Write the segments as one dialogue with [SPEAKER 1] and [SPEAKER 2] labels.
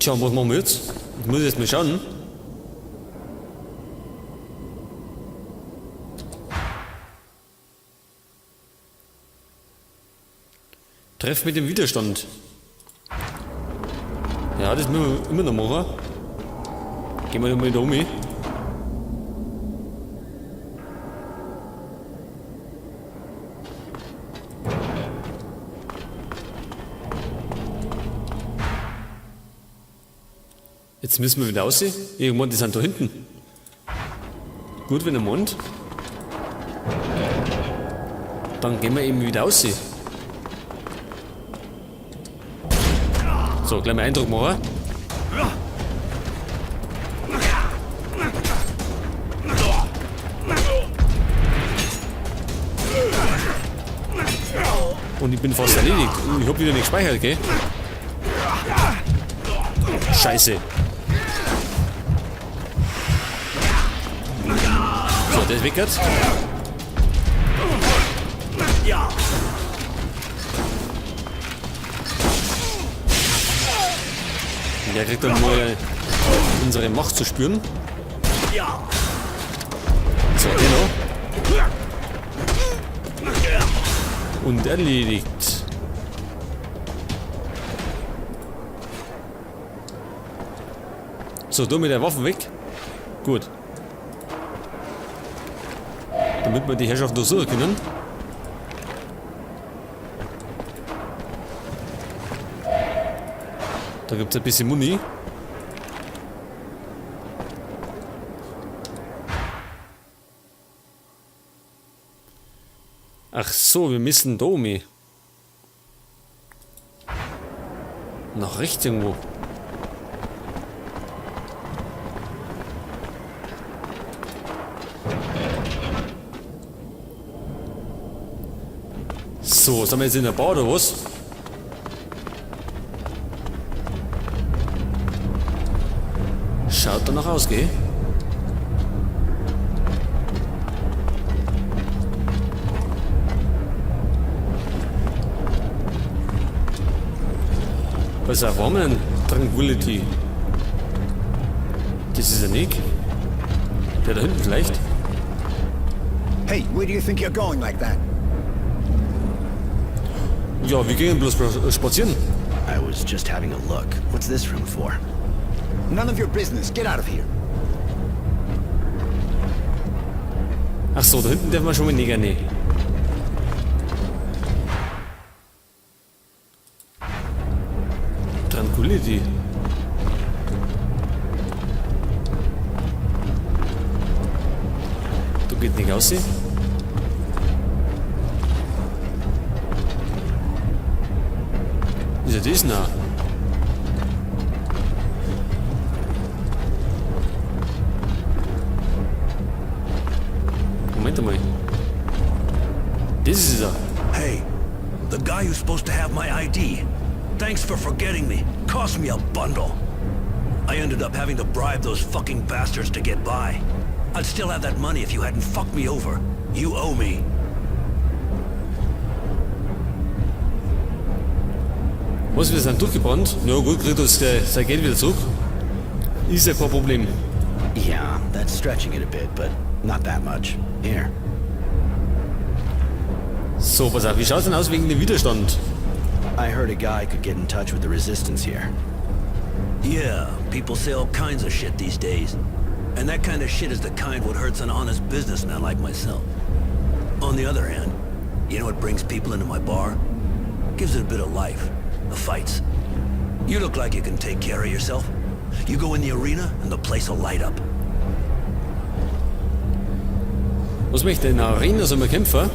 [SPEAKER 1] Tja, was machen wir jetzt? Ich muss jetzt mal schauen. Treff mit dem Widerstand. Ja, das müssen wir immer noch machen. Gehen wir mal da um. Jetzt müssen wir wieder aussehen. Irgendwann, die sind da hinten. Gut, wenn er meint. Dann gehen wir eben wieder aussehen. So, gleich mal Eindruck machen. Und ich bin fast erledigt. Ich hab wieder nicht gespeichert, gell? Scheiße. So, der ist weg jetzt. Der kriegt dann mal unsere Macht zu spüren. So, genau. Und erledigt. So, du mit der Waffe weg. Gut. Damit wir die Herrschaft durchsuchen können. Da gibt es ein bisschen Muni. Ach so, wir müssen da um. Nach rechts irgendwo. So, sind wir jetzt in der Bar oder was? Schaut danach aus, gell? Was auch war denn Tranquility? Das ist ein Nick. Der da hinten vielleicht.
[SPEAKER 2] Hey, where do you think you're going like that?
[SPEAKER 1] Ja, wir gehen bloß spazieren.
[SPEAKER 3] I was just having a look. What's this room for?
[SPEAKER 2] None of your business. Get out of here.
[SPEAKER 1] Ach so, da hinten dürfen wir schon mal Neger nehmen. Tranquility. Du geht nicht aussehen. Ist ja das nah? Moment mal. Das ist er.
[SPEAKER 4] Hey, the guy who's supposed to have my ID. Thanks for forgetting me. Cost me a bundle. I ended up having to bribe those fucking bastards to get by. I'd still have that money if you hadn't fucked me over. You owe me.
[SPEAKER 1] Was, wir sind durchgebrannt? Na gut, kriegt uns sein Geld wieder zurück. Ist ja kein Problem.
[SPEAKER 3] Yeah, that's stretching it a bit, but not that much. Here.
[SPEAKER 1] So, pass auf, wie schaut's denn aus wegen dem Widerstand?
[SPEAKER 3] I heard a guy could get in touch with the resistance here.
[SPEAKER 4] Yeah, people say all kinds of shit these days. And that kind of shit is the kind what hurts an honest businessman like myself. On the other hand, you know what brings people into my bar? Gives it a bit of life. The fights. You look like you can take care of yourself. You go in the arena and the place will light up.
[SPEAKER 1] Was möchte in der Arena, soll man kämpfen?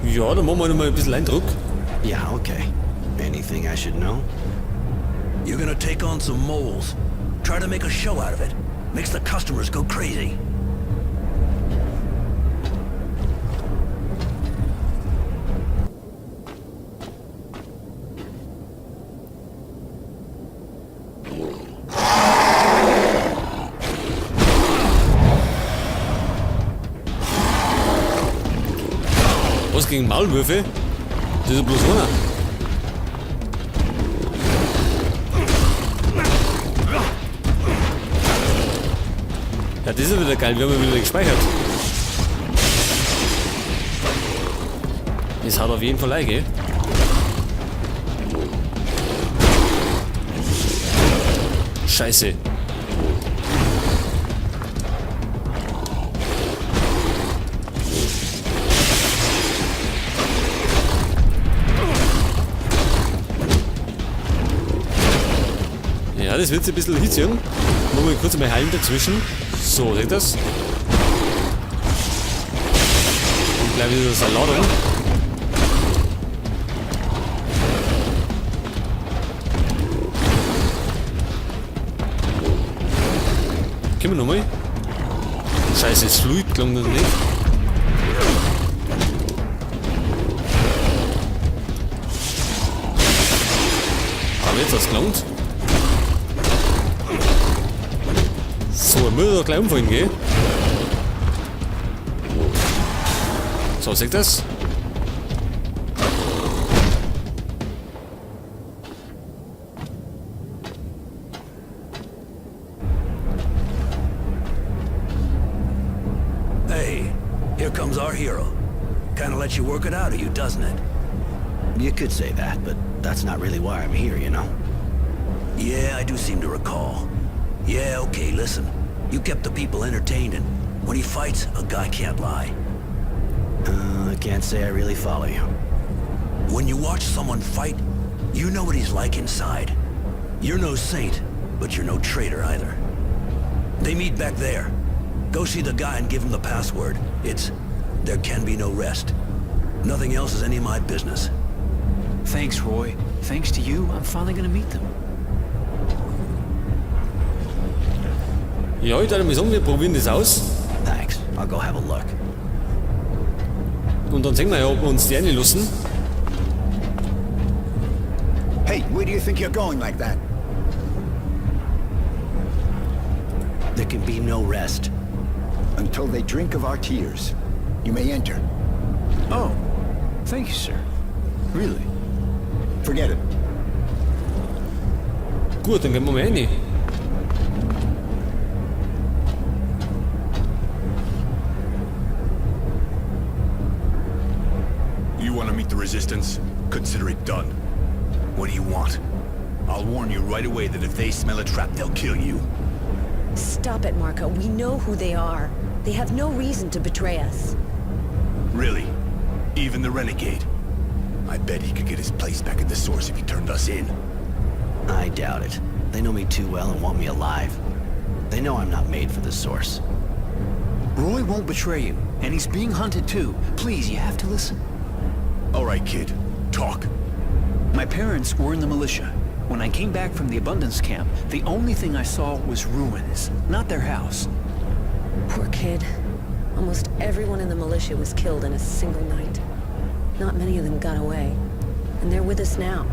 [SPEAKER 1] Ja, dann machen wir noch mal ein bisschen Eindruck.
[SPEAKER 3] Yeah, okay. Anything I should know?
[SPEAKER 4] You're gonna take on some moles. Try to make a show out of it. Makes the customers go crazy.
[SPEAKER 1] Was gegen Maulwürfe? Das ist bloß einer. Ja, das ist wieder geil, wir haben wieder gespeichert. Das hat auf jeden Fall ein, gell? Scheiße. Ja, das wird ein bisschen hitzigen. Nur mal kurz mal heilen dazwischen. So, seht das? Und gleich wieder das Ladung. Können wir nochmal? Scheiße, es fluid klang das nicht. Aber jetzt hat's gelangt. So, er muss doch gleich umfallen, gell? So, seht das?
[SPEAKER 4] Hey, here comes our hero. Kinda lets you work it out of you, doesn't it?
[SPEAKER 3] You could say that, but that's not really why I'm here, you know?
[SPEAKER 4] Yeah, I do seem to recall. Yeah, okay, listen. You kept the people entertained, and when he fights, a guy can't lie.
[SPEAKER 3] I can't say I really follow you.
[SPEAKER 4] When you watch someone fight, you know what he's like inside. You're no saint, but you're no traitor either. They meet back there. Go see the guy and give him the password. It's, there can be no rest. Nothing else is any of my business.
[SPEAKER 5] Thanks, Roy. Thanks to you, I'm finally gonna meet them.
[SPEAKER 1] Ja, ich würde mal sagen, wir probieren das aus.
[SPEAKER 3] Thanks. I'll go have a look.
[SPEAKER 1] Und dann sehen wir ja, ob wir uns die reinlassen.
[SPEAKER 2] Hey, where do you think you're going like that?
[SPEAKER 3] There can be no rest.
[SPEAKER 2] Until they drink of our tears. You may enter.
[SPEAKER 5] Oh, thank you, sir. Really?
[SPEAKER 2] Forget it.
[SPEAKER 1] Gut, dann gehen wir mal rein.
[SPEAKER 6] You want to meet the Resistance? Consider it done. What do you want? I'll warn you right away that if they smell a trap, they'll kill you.
[SPEAKER 7] Stop it, Marco. We know who they are. They have no reason to betray us.
[SPEAKER 6] Really? Even the Renegade? I bet he could get his place back at the Source if he turned us in.
[SPEAKER 3] I doubt it. They know me too well and want me alive. They know I'm not made for the Source.
[SPEAKER 5] Roy won't betray you, and he's being hunted too. Please, you have to listen.
[SPEAKER 6] All right, kid. Talk.
[SPEAKER 5] My parents were in the militia. When I came back from the Abundance Camp, the only thing I saw was ruins, not their house.
[SPEAKER 7] Poor kid. Almost everyone in the militia was killed in a single night. Not many of them got away. And they're with us now.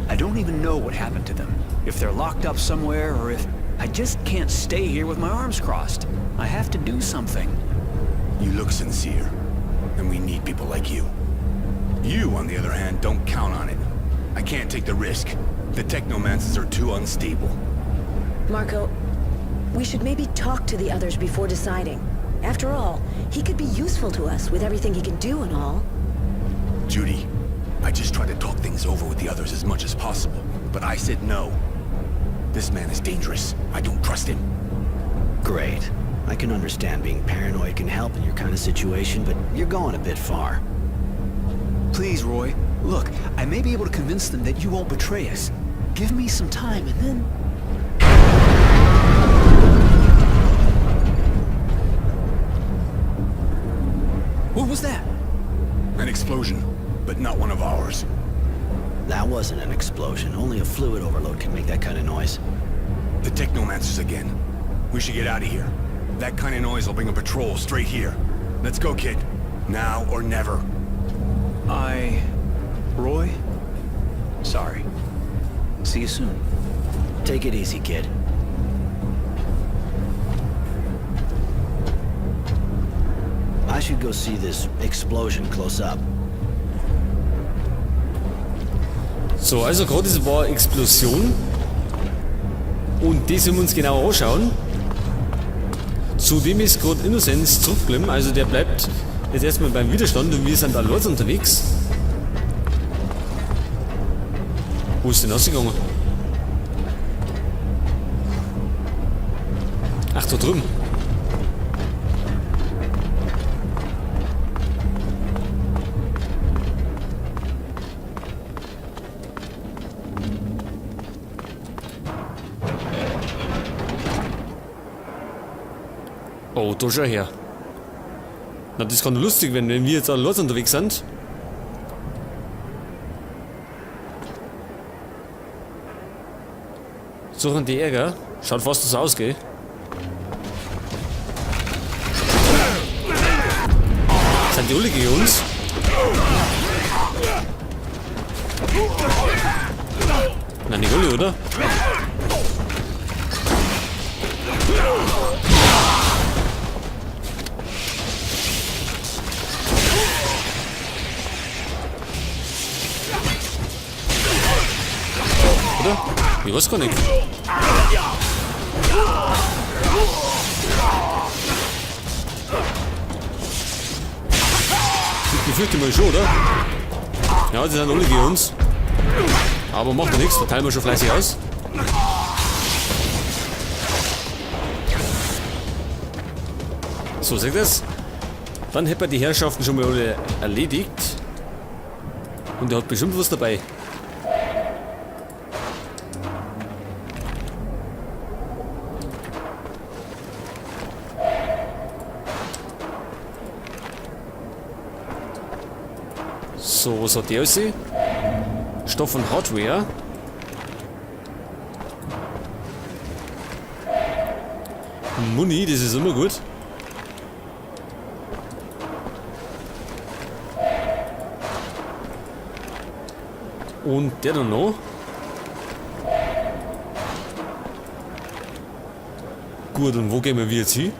[SPEAKER 5] I don't even know what happened to them. If they're locked up somewhere, or if... I just can't stay here with my arms crossed. I have to do something.
[SPEAKER 6] You look sincere. And we need people like you. You, on the other hand, don't count on it. I can't take the risk. The Technomancers are too unstable.
[SPEAKER 7] Marco, we should maybe talk to the others before deciding. After all, he could be useful to us with everything he can do and all.
[SPEAKER 6] Judy, I just tried to talk things over with the others as much as possible, but I said no. This man is dangerous. I don't trust him.
[SPEAKER 3] Great. I can understand being paranoid can help in your kind of situation, but you're going a bit far.
[SPEAKER 5] Please, Roy. Look, I may be able to convince them that you won't betray us. Give me some time, and then... What was that?
[SPEAKER 6] An explosion, but not one of ours.
[SPEAKER 3] That wasn't an explosion. Only a fluid overload can make that kind of noise.
[SPEAKER 6] The Technomancers again. We should get out of here. That kind of noise will bring a patrol straight here. Let's go, kid. Now or never.
[SPEAKER 5] Roy? Sorry. See you soon.
[SPEAKER 3] Take it easy, kid. I should go see this explosion close up.
[SPEAKER 1] So, also gerade es war Explosion. Und die sollen wir uns genauer anschauen. Zudem ist gerade Innocence zurückgeblieben, also der bleibt jetzt erstmal beim Widerstand und wir sind allein unterwegs. Wo ist denn ausgegangen? Ach, da drüben. Oh, da schau her. Na, das kann lustig werden, wenn wir jetzt alle los unterwegs sind. Suchen die Ärger. Schaut fast so aus, gell? Sind die alle gegen uns? Nein, nicht alle, oder? Oder? Ich weiß gar nicht. Ich fürchte mal schon, oder? Ja, die sind alle gegen uns. Aber macht ja nichts, da teilen wir schon fleißig aus. So, seht ihr das? Dann hätten wir die Herrschaften schon mal alle erledigt. Und er hat bestimmt was dabei. So, was hat der alles? Stoff und Hardware. Muni, das ist immer gut. Und der dann noch. Gut, und wo gehen wir jetzt hin?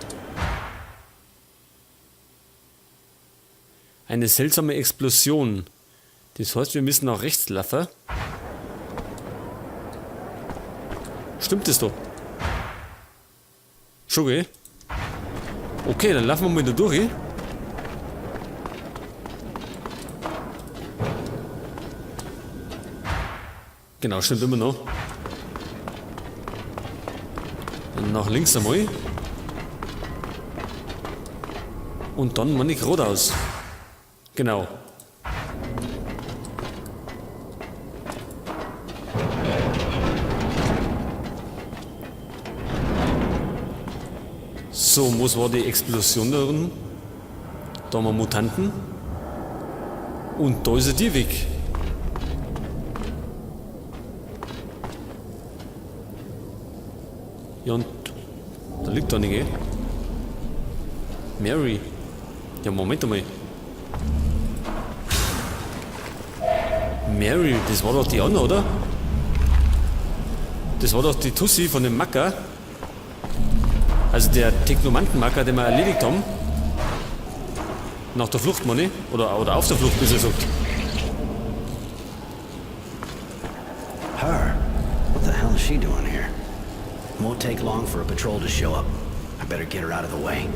[SPEAKER 1] Eine seltsame Explosion. Das heißt, wir müssen nach rechts laufen. Stimmt das doch? Schon, gell? Okay, dann laufen wir mal da durch. Genau, stimmt immer noch. Dann nach links einmal. Und dann mal nicht geradeaus. Genau. So, was war die Explosion da drin? Da haben wir Mutanten. Und da ist er die weg. Ja, und da liegt da nicht, gell? Mary. Ja, Moment einmal. Mary, das war doch die Anna, oder? Das war doch die Tussi von dem Macker. Also der Technomanten-Macker, den wir erledigt haben. Nach der Flucht, meine ich. Oder auf der Flucht, besser gesagt.
[SPEAKER 3] Her? What the hell is she doing here? Won't take long for a patrol to show up. I better get her out of the way.